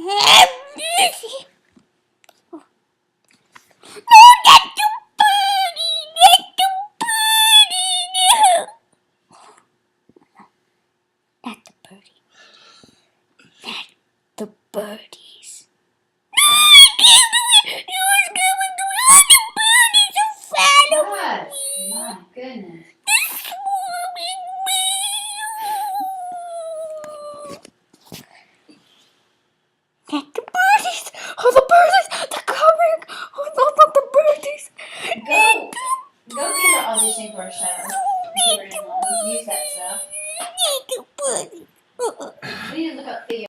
Not the birdie. Not the birdies. You was going to the birdies. You follow me. My goodness.